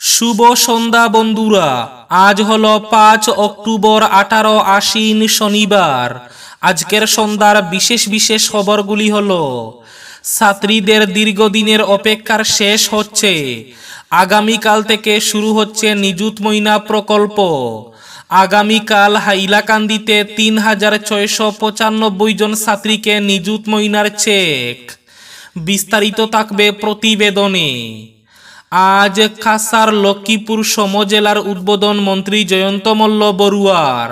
শুভ সন্ধ্যা বন্ধুরা। আজ হলো 5 অক্টোবর 18 আশ্বিন শনিবার। আজকের সন্ধ্যার বিশেষ বিশেষ খবরগুলি হলো: ছাত্রীদের দীর্ঘদিনের অপেক্ষার শেষ হচ্ছে, আগামীকাল থেকে শুরু হচ্ছে নিযুত ময়না প্রকল্প। আগামীকাল হাইলাকান্দিতে 3695 জন ছাত্রীকে নিযুত ময়নার চেক। বিস্তারিত থাকবে প্রতিবেদনে। আজ কাছাড় লক্ষ্মীপুর সমজেলার উদ্বোধন মন্ত্রী জয়ন্ত মল্ল বড়ুয়ার।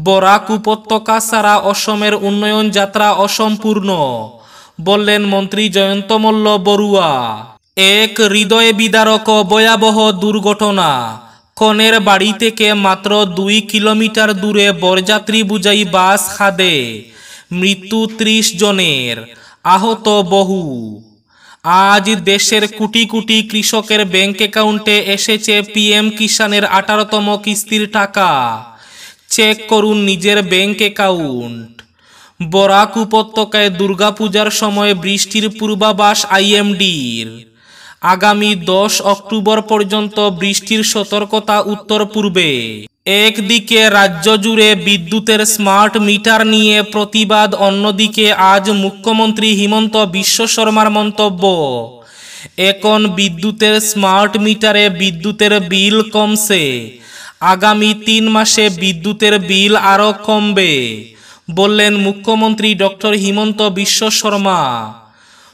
বরাক উপত্যকা ছাড়া অসমের উন্নয়ন যাত্রা অসম্পূর্ণ, বললেন মন্ত্রী জয়ন্ত মল্ল বড়ুয়া। এক হৃদয় বিদারক ভয়াবহ দুর্ঘটনা। কনের বাড়ি থেকে মাত্র 2 কিলোমিটার দূরে বরযাত্রী বুঝাই বাস খাদে, মৃত্যু 30 জনের, আহত বহু। আজ দেশের কোটি কোটি কৃষকের ব্যাংক অ্যাকাউন্টে এসেছে পিএম কিষানের 18তম কিস্তির টাকা। চেক করুন নিজের ব্যাংক অ্যাকাউন্ট। বরাক উপত্যকায় দুর্গাপূজার সময় বৃষ্টির পূর্বাভাস আইএমডির। আগামী 10 অক্টোবর পর্যন্ত বৃষ্টির সতর্কতা উত্তর পূর্বে। একদিকে রাজ্য জুড়ে বিদ্যুতের স্মার্ট মিটার নিয়ে প্রতিবাদ, অন্যদিকে আজ মুখ্যমন্ত্রী হিমন্ত বিশ্ব শর্মার মন্তব্য, এখন বিদ্যুতের স্মার্ট মিটারে বিদ্যুতের বিল কমছে, আগামী 3 মাসে বিদ্যুতের বিল আরও কমবে, বললেন মুখ্যমন্ত্রী ডক্টর হিমন্ত বিশ্ব শর্মা।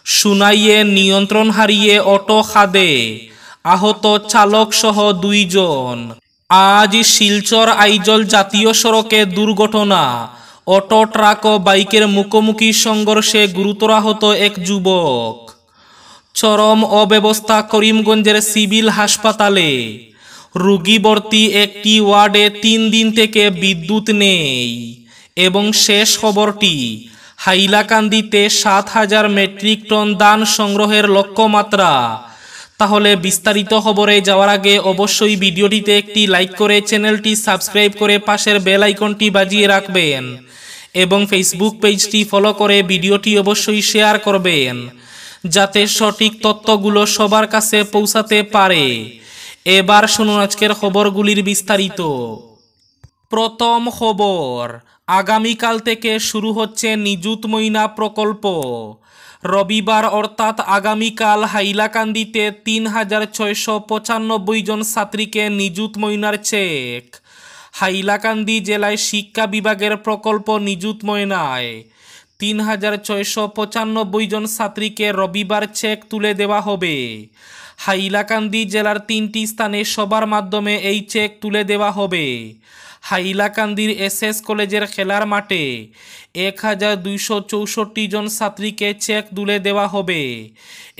সুনাইয়ে নিয়ন্ত্রণ হারিয়ে অটো খাদে, আহত চালক সহ 2 জন। আজ শিলচর আইজল জাতীয় সড়কে দুর্ঘটনা, অটো ট্রাক ও বাইকের মুখোমুখি সংঘর্ষে গুরুতর আহত এক যুবক। চরম অব্যবস্থা করিমগঞ্জের সিভিল হাসপাতালে, রোগী ভর্তি একটি ওয়ার্ডে 3 দিন থেকে বিদ্যুৎ নেই। এবং শেষ খবরটি, হাইলাকান্দিতে 7000 মেট্রিক টন ধান সংগ্রহের লক্ষ্যমাত্রা। তাহলে বিস্তারিত খবরে যাওয়ার আগে অবশ্যই ভিডিওটিতে একটি লাইক করে চ্যানেলটি সাবস্ক্রাইব করে পাশের বেল আইকনটি বাজিয়ে রাখবেন এবং ফেসবুক পেজটি ফলো করে ভিডিওটি অবশ্যই শেয়ার করবেন, যাতে সঠিক তথ্যগুলো সবার কাছে পৌঁছাতে পারে। এবার শুনুন আজকের খবরগুলির বিস্তারিত। প্রথম খবর, আগামীকাল থেকে শুরু হচ্ছে নিযুত ময়না প্রকল্প। রবিবার অর্থাৎ আগামীকাল হাইলাকান্দিতে 3695 জন ছাত্রীকে নিযুত ময়নার চেক। হাইলাকান্দি জেলায় শিক্ষা বিভাগের প্রকল্প নিযুত ময়নায় 3695 জন ছাত্রীকে রবিবার চেক তুলে দেওয়া হবে। হাইলাকান্দি জেলার 3টি স্থানে সবার মাধ্যমে এই চেক তুলে দেওয়া হবে। হাইলাকান্দির এসএস কলেজের খেলার মাঠে 1264 জন ছাত্রীকে চেক তুলে দেওয়া হবে।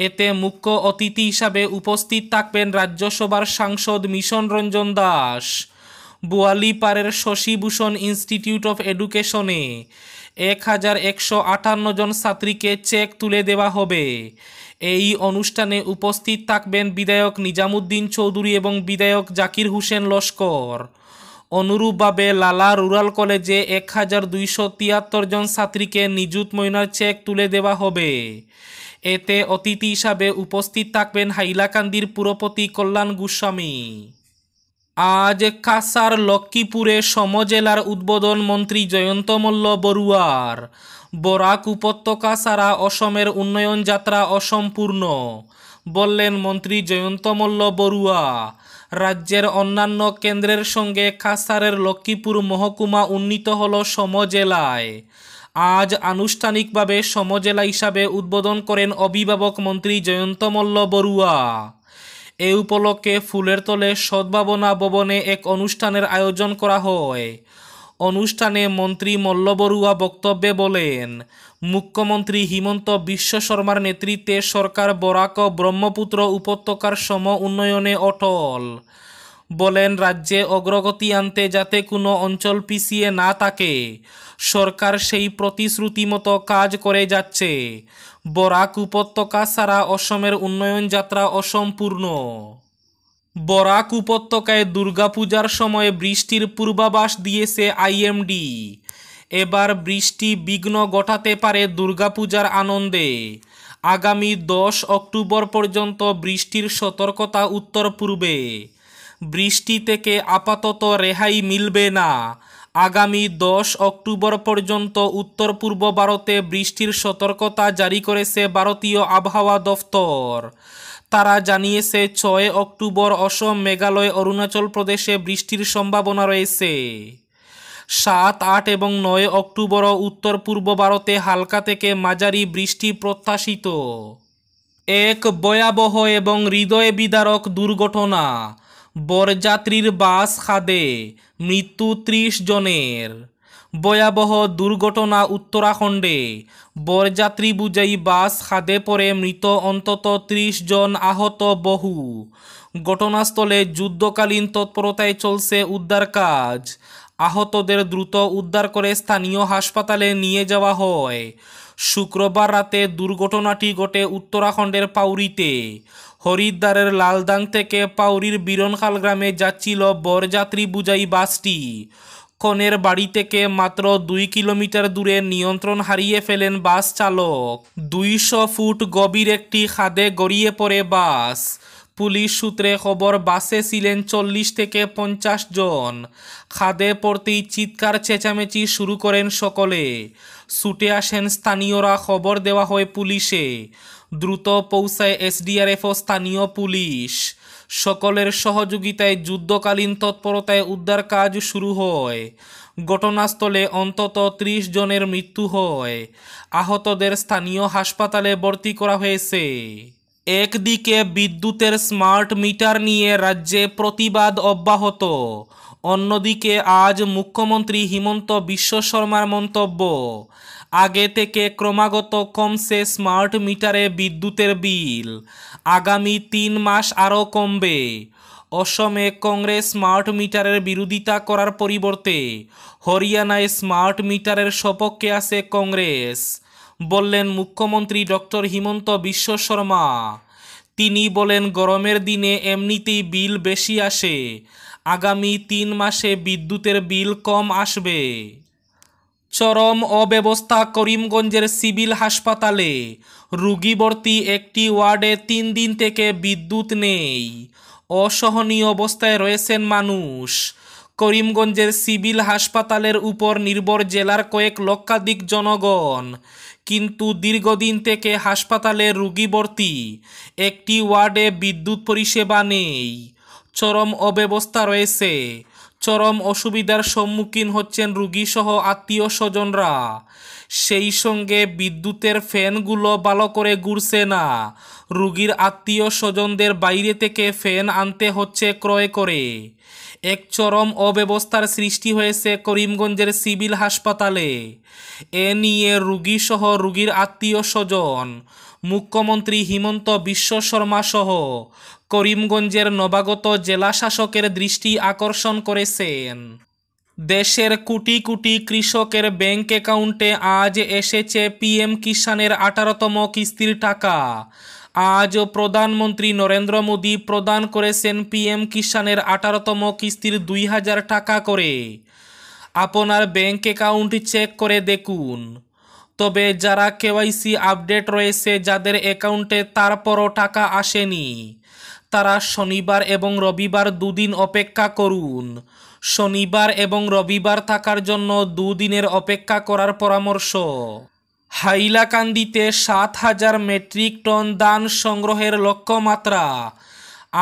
এতে মুখ্য অতিথি হিসাবে উপস্থিত থাকবেন রাজ্যসভার সাংসদ মিশন রঞ্জন দাস। বোয়ালিপাড়ের শশীভূষণ ইনস্টিটিউট অফ এডুকেশনে 1158 জন ছাত্রীকে চেক তুলে দেওয়া হবে। এই অনুষ্ঠানে উপস্থিত থাকবেন বিধায়ক নিজামুদ্দিন চৌধুরী এবং বিধায়ক জাকির হোসেন লস্কর। অনুরূপভাবে লালা রুরাল কলেজে 1273 জন ছাত্রীকে নিযুত ময়নার চেক তুলে দেওয়া হবে। এতে অতিথি হিসাবে উপস্থিত থাকবেন হাইলাকান্দির পুরপতি কল্যাণ গোস্বামী। আজ কাছাড় লক্ষ্মীপুরে সমজেলার উদ্বোধন মন্ত্রী জয়ন্ত মল্ল বড়ুয়ার। বরাক উপত্যকা ছাড়া অসমের উন্নয়ন যাত্রা অসম্পূর্ণ, বললেন মন্ত্রী জয়ন্ত মল্ল বড়ুয়া। রাজ্যের অন্যান্য কেন্দ্রের সঙ্গে কাছাড়ের লক্ষ্মীপুর মহকুমা উন্নীত হল সমজেলায়। আজ আনুষ্ঠানিকভাবে সমজেলা হিসাবে উদ্বোধন করেন অভিভাবক মন্ত্রী জয়ন্ত মল্ল বড়ুয়া। এ উপলক্ষে ফুলের তলে সদ্ভাবনা ভবনে এক অনুষ্ঠানের আয়োজন করা হয়। অনুষ্ঠানে মন্ত্রী মল্ল বড়ুয়া বক্তব্যে বলেন, মুখ্যমন্ত্রী হিমন্ত বিশ্ব শর্মার নেতৃত্বে সরকার বরাক ও ব্রহ্মপুত্র উপত্যকার সম উন্নয়নে অটল। বলেন, রাজ্যে অগ্রগতি আনতে যাতে কোনো অঞ্চল পিছিয়ে না থাকে, সরকার সেই প্রতিশ্রুতি মতো কাজ করে যাচ্ছে। বরাক উপত্যকা ছাড়া অসমের উন্নয়ন যাত্রা অসম্পূর্ণ। বরাক উপত্যকায় দুর্গাপূজার সময় বৃষ্টির পূর্বাভাস দিয়েছে আইএমডি। এবার বৃষ্টি বিঘ্ন ঘটাতে পারে দুর্গাপূজার আনন্দে। আগামী 10 অক্টোবর পর্যন্ত বৃষ্টির সতর্কতা উত্তর পূর্বে। বৃষ্টি থেকে আপাতত রেহাই মিলবে না। আগামী 10 অক্টোবর পর্যন্ত উত্তর পূর্ব ভারতে বৃষ্টির সতর্কতা জারি করেছে ভারতীয় আবহাওয়া দফতর। তারা জানিয়েছে 6 অক্টোবর অসম, মেঘালয়, অরুণাচল প্রদেশে বৃষ্টির সম্ভাবনা রয়েছে। 7, 8 এবং 9 অক্টোবরও উত্তর পূর্ব ভারতে হালকা থেকে মাঝারি বৃষ্টি প্রত্যাশিত। এক ভয়াবহ এবং হৃদয় বিদারক দুর্ঘটনা। বরযাত্রীর বাস খাদে, মৃত্যু 30 জনের। ভয়াবহ দুর্ঘটনা উত্তরাখণ্ডে। বরযাত্রী বুঝাই বাস খাদে পড়ে মৃত অন্তত 30 জন, আহত বহু। ঘটনাস্থলে যুদ্ধকালীন তৎপরতায় চলছে উদ্ধার কাজ। আহতদের দ্রুত উদ্ধার করে স্থানীয় হাসপাতালে নিয়ে যাওয়া হয়। শুক্রবার রাতে দুর্ঘটনাটি ঘটে উত্তরাখণ্ডের পাউরিতে। হরিদ্বারের লালদাং থেকে পাউরির বীরনখাল গ্রামে যাচ্ছিল বরযাত্রী বুঝাই বাসটি। কনের বাড়ি থেকে মাত্র 2 কিলোমিটার দূরে নিয়ন্ত্রণ হারিয়ে ফেলেন বাস চালক। 200 ফুট গভীর একটি খাদে গড়িয়ে পড়ে বাস। পুলিশ সূত্রে খবর, বাসে ছিলেন 40 থেকে 50 জন। খাদে পড়তেই চিৎকার চেঁচামেচি শুরু করেন সকলে। ছুটে আসেন স্থানীয়রা, খবর দেওয়া হয় পুলিশে। দ্রুত পৌঁছায় এসডিআরএফ ও স্থানীয় পুলিশ। সকলের সহযোগিতায় যুদ্ধকালীন তৎপরতায় উদ্ধার কাজ শুরু হয়। ঘটনাস্থলে অন্তত 30 জনের মৃত্যু হয়। আহতদের স্থানীয় হাসপাতালে ভর্তি করা হয়েছে। একদিকে বিদ্যুতের স্মার্ট মিটার নিয়ে রাজ্যে প্রতিবাদ অব্যাহত, অন্যদিকে আজ মুখ্যমন্ত্রী হিমন্ত বিশ্ব শর্মার মন্তব্য, আগে থেকে ক্রমাগত কমছে স্মার্ট মিটারে বিদ্যুতের বিল, আগামী 3 মাস আরও কমবে। অসমে কংগ্রেস স্মার্ট মিটারের বিরোধিতা করার পরিবর্তে হরিয়ানায় স্মার্ট মিটারের সপক্ষে আছে কংগ্রেস, বললেন মুখ্যমন্ত্রী ডক্টর হিমন্ত বিশ্ব শর্মা। তিনি বলেন, গরমের দিনে এমনিতেই বিল বেশি আসে, আগামী 3 মাসে বিদ্যুতের বিল কম আসবে। চরম অব্যবস্থা করিমগঞ্জের সিভিল হাসপাতালে, রোগী ভর্তি একটি ওয়ার্ডে 3 দিন থেকে বিদ্যুৎ নেই। অসহনীয় অবস্থায় রয়েছেন মানুষ। করিমগঞ্জের সিভিল হাসপাতালের উপর নির্ভর জেলার কয়েক লক্ষাধিক জনগণ, কিন্তু দীর্ঘদিন থেকে হাসপাতালে রোগী ভর্তি, একটি ওয়ার্ডে বিদ্যুৎ পরিষেবা নেই। চরম অব্যবস্থা রয়েছে। চরম অসুবিধার সম্মুখীন হচ্ছেন রোগীসহ আত্মীয় স্বজনরা। সেই সঙ্গে বিদ্যুতের ফ্যানগুলো ভালো করে ঘুরছে না। রোগীর আত্মীয় স্বজনদের বাইরে থেকে ফ্যান আনতে হচ্ছে ক্রয় করে। এক চরম অব্যবস্থার সৃষ্টি হয়েছে করিমগঞ্জের সিভিল হাসপাতালে। এ নিয়ে রোগীসহ রোগীর আত্মীয় স্বজন মুখ্যমন্ত্রী হিমন্ত বিশ্ব শর্মা সহ করিমগঞ্জের নবাগত জেলা শাসকের দৃষ্টি আকর্ষণ করেছেন। দেশের কোটি কোটি কৃষকের ব্যাংক অ্যাকাউন্টে আজ এসেছে পিএম কিষানের 18তম কিস্তির টাকা। আজ প্রধানমন্ত্রী নরেন্দ্র মোদী প্রদান করেছেন পিএম কিষানের 18তম কিস্তির 2000 টাকা করে। আপনার ব্যাংক অ্যাকাউন্ট চেক করে দেখুন। তবে যারা কেওয়াইসি আপডেট রয়েছে, যাদের অ্যাকাউন্টে তারপরও টাকা আসেনি, তারা শনিবার এবং রবিবার 2 দিন অপেক্ষা করুন। শনিবার এবং রবিবার থাকার জন্য 2 দিনের অপেক্ষা করার পরামর্শ। হাইলাকান্দিতে 7000 মেট্রিক টন ধান সংগ্রহের লক্ষ্যমাত্রা।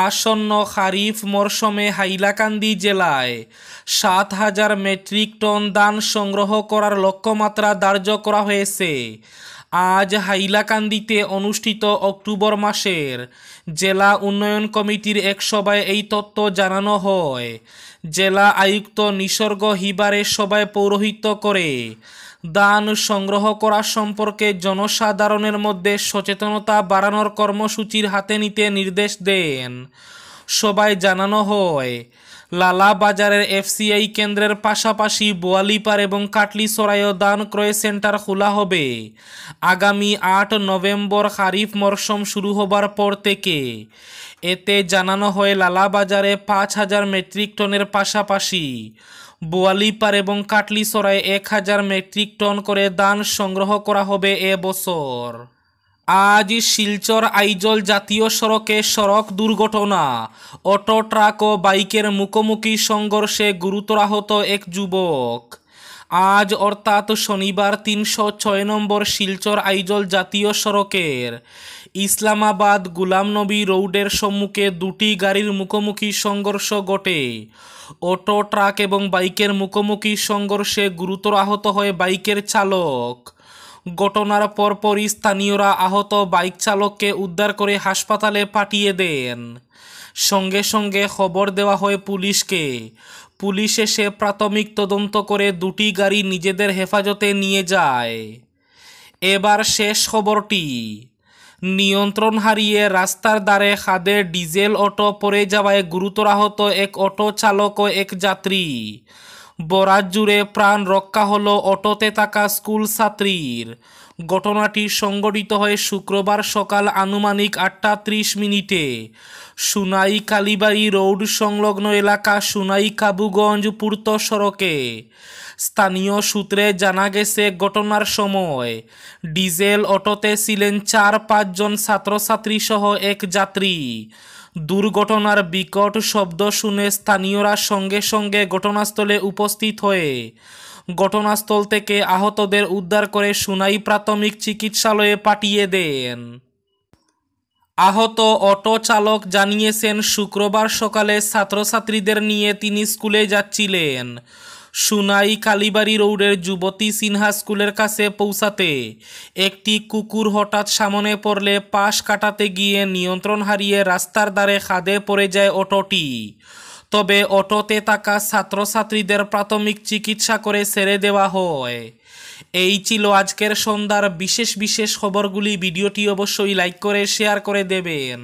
আসন্ন খারিফ মরশুমে হাইলাকান্দি জেলায় 7000 মেট্রিক টন ধান সংগ্রহ করার লক্ষ্যমাত্রা ধার্য করা হয়েছে। আজ হাইলাকান্দিতে অনুষ্ঠিত অক্টোবর মাসের জেলা উন্নয়ন কমিটির এক সভায় এই তথ্য জানানো হয়। জেলা আয়ুক্ত নিসর্গ হিবারে সভায় পৌরোহিত্য করে ধান সংগ্রহ করা সম্পর্কে জনসাধারণের মধ্যে সচেতনতা বাড়ানোর কর্মসূচির হাতে নিতে নির্দেশ দেন। সভায় জানানো হয়, লালা বাজারের এফসিআই কেন্দ্রের পাশাপাশি বোয়ালিপাড় এবং কাটলিছড়ায়ও ধান ক্রয় সেন্টার খোলা হবে আগামী 8 নভেম্বর খারিফ মরশুম শুরু হবার পর থেকে। এতে জানানো হয়, লালা বাজারে 5000 মেট্রিক টনের পাশাপাশি বোয়ালিপাড় এবং কাটলিছড়ায় 1000 মেট্রিক টন করে ধান সংগ্রহ করা হবে এ বছর। আজ শিলচর আইজল জাতীয় সড়কে সড়ক দুর্ঘটনা, অটো ট্রাক ও বাইকের মুখোমুখি সংঘর্ষে গুরুতর আহত এক যুবক। আজ অর্থাৎ শনিবার ৩০৬ নম্বর শিলচর আইজল জাতীয় সড়কের ইসলামাবাদ গুলামনবী রোডের সম্মুখে দুটি গাড়ির মুখোমুখি সংঘর্ষ ঘটে। অটো ট্রাক এবং বাইকের মুখোমুখি সংঘর্ষে গুরুতর আহত হয় বাইকের চালক। ঘটনার পরপরই স্থানীয়রা আহত বাইক চালককে উদ্ধার করে হাসপাতালে পাঠিয়ে দেন। সঙ্গে সঙ্গে খবর দেওয়া হয় পুলিশকে। পুলিশ এসে প্রাথমিক তদন্ত করে দুটি গাড়ি নিজেদের হেফাজতে নিয়ে যায়। এবার শেষ খবরটি। নিয়ন্ত্রণ হারিয়ে রাস্তার ধারে খাদে ডিজেল অটো পড়ে যাওয়ায় গুরুতর আহত এক অটো চালক ও এক যাত্রী। বরাত জুড়ে প্রাণ রক্ষা হলো অটোতে থাকা স্কুল ছাত্রীর। ঘটনাটি সংঘটিত হয় শুক্রবার সকাল আনুমানিক ৮টা ৩০ সুনাই কালীবাড়ি রোড সংলগ্ন এলাকা সুনাই কাবুগঞ্জ পূর্ত সড়কে। স্থানীয় সূত্রে জানা গেছে ঘটনার সময় ডিজেল অটোতে ছিলেন ৪-৫ জন ছাত্রছাত্রী সহ এক যাত্রী। দুর্ঘটনার বিকট শব্দ শুনে স্থানীয়রা সঙ্গে সঙ্গে ঘটনাস্থলে উপস্থিত হয়ে ঘটনাস্থল থেকে আহতদের উদ্ধার করে সুনাই প্রাথমিক চিকিৎসালয়ে পাঠিয়ে দেন। আহত অটো চালক জানিয়েছেন শুক্রবার সকালে ছাত্রছাত্রীদের নিয়ে তিনি স্কুলে যাচ্ছিলেন। সুনাই কালীবাড়ি রোডের যুবতী সিনহা স্কুলের কাছে পৌঁছাতে একটি কুকুর হঠাৎ সামনে পড়লে পাশ কাটাতে গিয়ে নিয়ন্ত্রণ হারিয়ে রাস্তার ধারে খাদে পড়ে যায় অটোটি। তবে অটোতে থাকা ছাত্রছাত্রীদের প্রাথমিক চিকিৎসা করে ছেড়ে দেওয়া হয়। এই ছিল আজকের সন্ধ্যার বিশেষ খবরগুলি। ভিডিওটি অবশ্যই লাইক করে শেয়ার করে দেবেন।